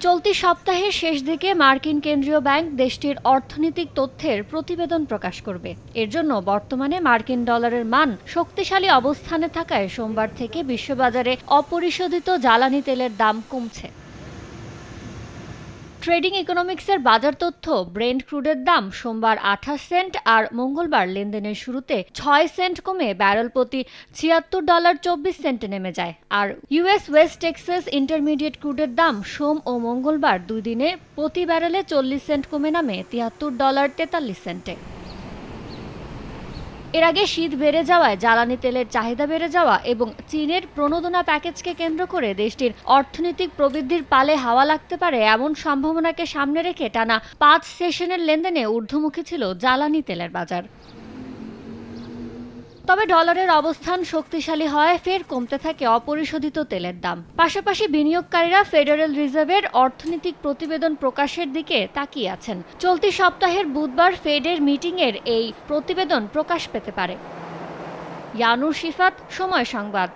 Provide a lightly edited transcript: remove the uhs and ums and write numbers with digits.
চলতি সপ্তাহের শেষ দিকে মার্কিন কেন্দ্রীয় ব্যাংক দেশটির অর্থনৈতিক তথ্যের প্রতিবেদন প্রকাশ করবে। এর জন্য বর্তমানে মার্কিন ডলারের মান শক্তিশালী অবস্থানে থাকায় সোমবার থেকে বিশ্ববাজারে অপরিশোধিত জ্বালানি তেলের দাম কমছে। ট্রেডিং ইকোনমিক্সের বাজার তথ্য ব্রেন্ট ক্রুডের দাম সোমবার 28 সেন্ট আর মঙ্গলবার লেনদেনের শুরুতে 6 সেন্ট কমে ব্যারেল প্রতি $76.24 নেমে যায়। আর ইউএস ওয়েস্ট টেক্সাস ইন্টারমিডিয়েট ক্রুডের দাম সোম ও মঙ্গলবার দুই দিনে প্রতি ব্যারেলে 40 সেন্ট কমে নামে $73.43। এর আগে শীত বেড়ে যাওয়ায় জ্বালানি তেলের চাহিদা বেড়ে যাওয়া এবং চীনের প্রণোদনা প্যাকেজকে কেন্দ্র করে দেশটির অর্থনৈতিক প্রবৃদ্ধির পালে হাওয়া লাগতে পারে এমন সম্ভাবনাকে সামনে রেখে টানা 5 সেশনের লেনদেনে ঊর্ধ্বমুখী ছিল জ্বালানি তেলের বাজার। তবে ডলারের অবস্থান শক্তিশালী হয় ফের কমতে থাকে অপরিশোধিত তেলের দাম। পাশাপাশি বিনিয়োগকারীরা ফেডারেল রিজার্ভের অর্থনৈতিক প্রতিবেদন প্রকাশের দিকে তাকিয়ে আছেন। চলতি সপ্তাহের বুধবার ফেডের মিটিংয়ের এই প্রতিবেদন প্রকাশ পেতে পারে। ইয়ানুর শিফাত, সময় সংবাদ।